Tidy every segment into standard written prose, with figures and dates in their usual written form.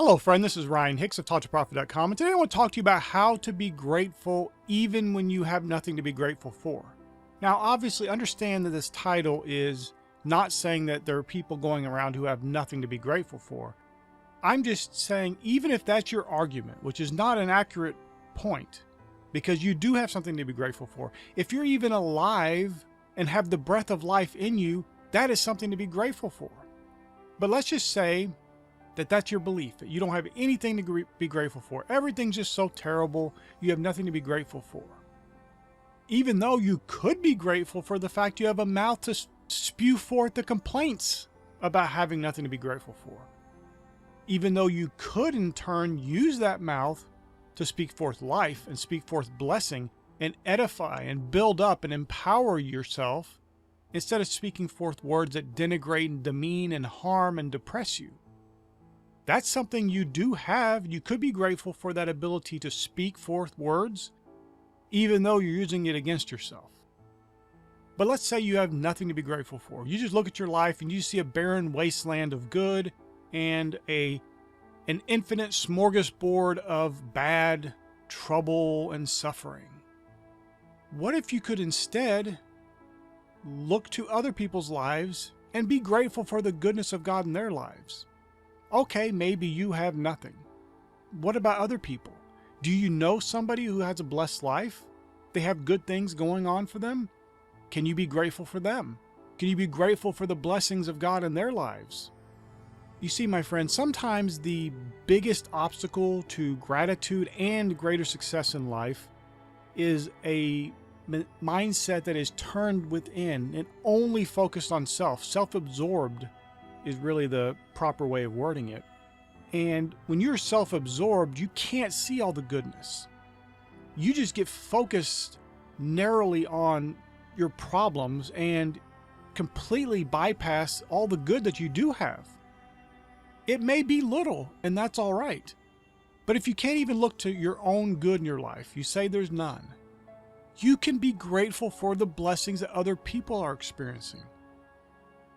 Hello friend, this is Ryan Hicks of TalkToProfit.com, and today I want to talk to you about how to be grateful even when you have nothing to be grateful for. Now obviously understand that this title is not saying that there are people going around who have nothing to be grateful for. I'm just saying even if that's your argument, which is not an accurate point, because you do have something to be grateful for. If you're even alive and have the breath of life in you, that is something to be grateful for. But let's just say that that's your belief, that you don't have anything to be grateful for. Everything's just so terrible, you have nothing to be grateful for. Even though you could be grateful for the fact you have a mouth to spew forth the complaints about having nothing to be grateful for. Even though you could in turn use that mouth to speak forth life and speak forth blessing and edify and build up and empower yourself instead of speaking forth words that denigrate and demean and harm and depress you. That's something you do have. You could be grateful for that ability to speak forth words, even though you're using it against yourself. But let's say you have nothing to be grateful for. You just look at your life and you see a barren wasteland of good and an infinite smorgasbord of bad, trouble, and suffering. What if you could instead look to other people's lives and be grateful for the goodness of God in their lives? Okay, maybe you have nothing. What about other people? Do you know somebody who has a blessed life? They have good things going on for them? Can you be grateful for them? Can you be grateful for the blessings of God in their lives? You see, my friend, sometimes the biggest obstacle to gratitude and greater success in life is a mindset that is turned within and only focused on self. Self-absorbed is really the proper way of wording it. And when you're self-absorbed, you can't see all the goodness. You just get focused narrowly on your problems and completely bypass all the good that you do have. It may be little, and that's all right. But if you can't even look to your own good in your life, you say there's none, you can be grateful for the blessings that other people are experiencing.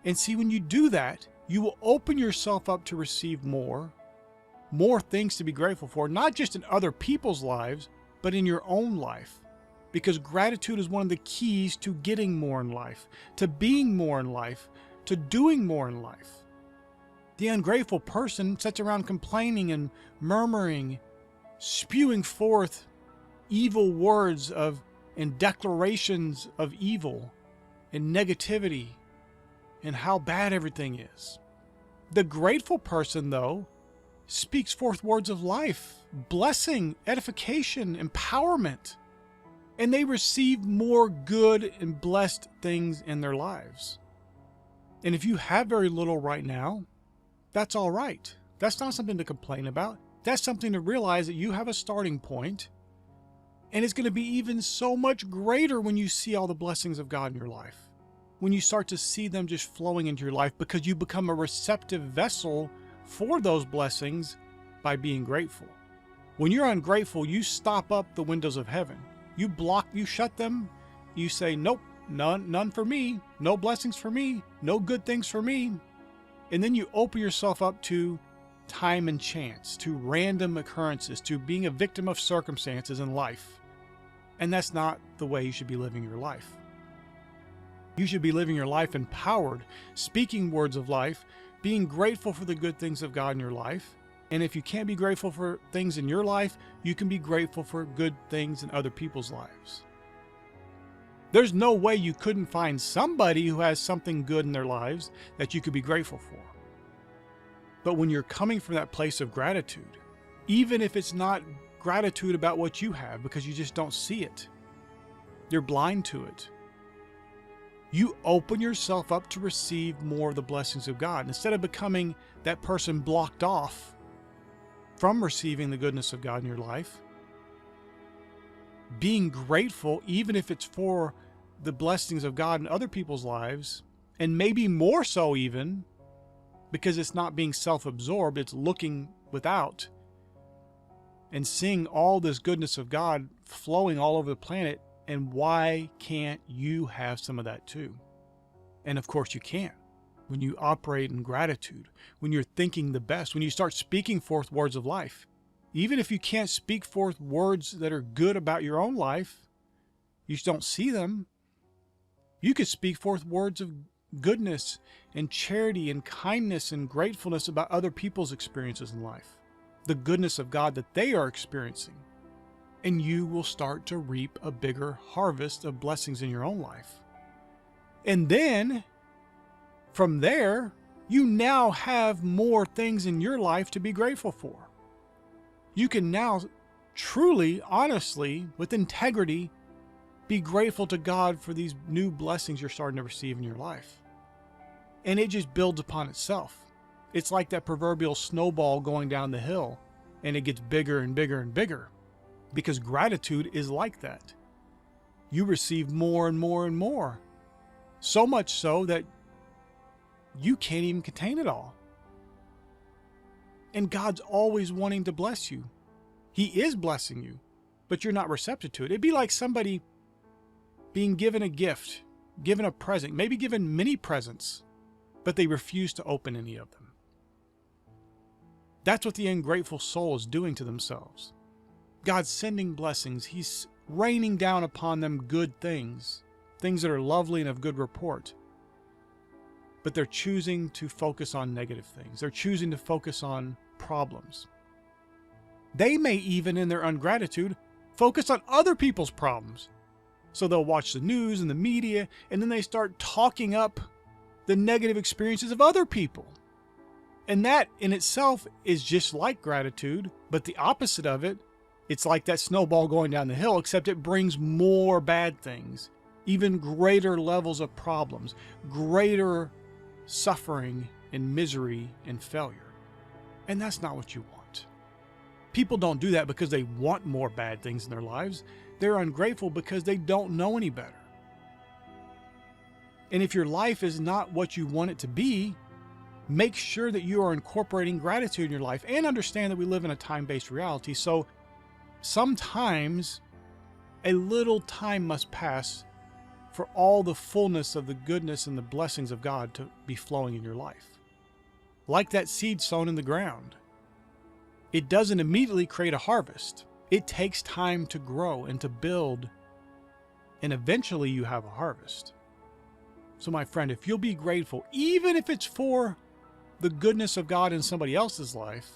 And see, when you do that, you will open yourself up to receive more things to be grateful for, not just in other people's lives, but in your own life. Because gratitude is one of the keys to getting more in life, to being more in life, to doing more in life. The ungrateful person sits around complaining and murmuring, spewing forth evil words and declarations of evil and negativity and how bad everything is. The grateful person, though, speaks forth words of life, blessing, edification, empowerment, and they receive more good and blessed things in their lives. And if you have very little right now, that's all right. That's not something to complain about. That's something to realize that you have a starting point, and it's going to be even so much greater when you see all the blessings of God in your life. When you start to see them just flowing into your life because you become a receptive vessel for those blessings by being grateful. When you're ungrateful, you stop up the windows of heaven. You shut them. You say, nope, none for me. No blessings for me. No good things for me. And then you open yourself up to time and chance, to random occurrences, to being a victim of circumstances in life. And that's not the way you should be living your life. You should be living your life empowered, speaking words of life, being grateful for the good things of God in your life. And if you can't be grateful for things in your life, you can be grateful for good things in other people's lives. There's no way you couldn't find somebody who has something good in their lives that you could be grateful for. But when you're coming from that place of gratitude, even if it's not gratitude about what you have because you just don't see it, you're blind to it, you open yourself up to receive more of the blessings of God. Instead of becoming that person blocked off from receiving the goodness of God in your life, being grateful, even if it's for the blessings of God in other people's lives, and maybe more so even, because it's not being self-absorbed, it's looking without and seeing all this goodness of God flowing all over the planet. And why can't you have some of that too? And of course you can. when you operate in gratitude, when you're thinking the best, when you start speaking forth words of life. Even if you can't speak forth words that are good about your own life, you just don't see them, you could speak forth words of goodness and charity and kindness and gratefulness about other people's experiences in life, the goodness of God that they are experiencing. And you will start to reap a bigger harvest of blessings in your own life. And then, from there, you now have more things in your life to be grateful for. You can now truly, honestly, with integrity, be grateful to God for these new blessings you're starting to receive in your life. And it just builds upon itself. It's like that proverbial snowball going down the hill, and it gets bigger and bigger and bigger. Because gratitude is like that. You receive more and more and more. So much so that you can't even contain it all. And God's always wanting to bless you. He is blessing you, but you're not receptive to it. It'd be like somebody being given a gift, given a present, maybe given many presents, but they refuse to open any of them. That's what the ungrateful soul is doing to themselves. God's sending blessings. He's raining down upon them good things, things that are lovely and of good report. But they're choosing to focus on negative things. They're choosing to focus on problems. They may even, in their ungratitude, focus on other people's problems. So they'll watch the news and the media, and then they start talking up the negative experiences of other people. And that in itself is just like gratitude, but the opposite of it, it's like that snowball going down the hill, except it brings more bad things, even greater levels of problems, greater suffering and misery and failure. And that's not what you want. People don't do that because they want more bad things in their lives. They're ungrateful because they don't know any better. And if your life is not what you want it to be, make sure that you are incorporating gratitude in your life, and understand that we live in a time-based reality. So sometimes a little time must pass for all the fullness of the goodness and the blessings of God to be flowing in your life. Like that seed sown in the ground. It doesn't immediately create a harvest. It takes time to grow and to build, and eventually you have a harvest. So my friend, if you'll be grateful, even if it's for the goodness of God in somebody else's life,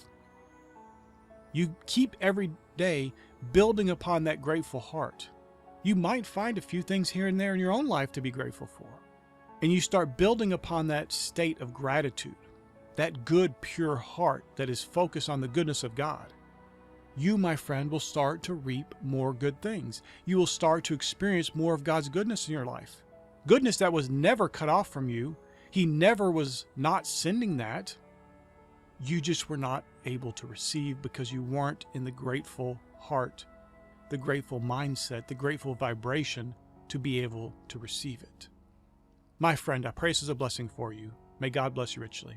you keep every day building upon that grateful heart. You might find a few things here and there in your own life to be grateful for. And you start building upon that state of gratitude, that good, pure heart that is focused on the goodness of God. You, my friend, will start to reap more good things. You will start to experience more of God's goodness in your life. Goodness that was never cut off from you. He never was not sending that. You just were not able to receive because you weren't in the grateful heart, the grateful mindset, the grateful vibration to be able to receive it. My friend, I pray this is a blessing for you. May God bless you richly.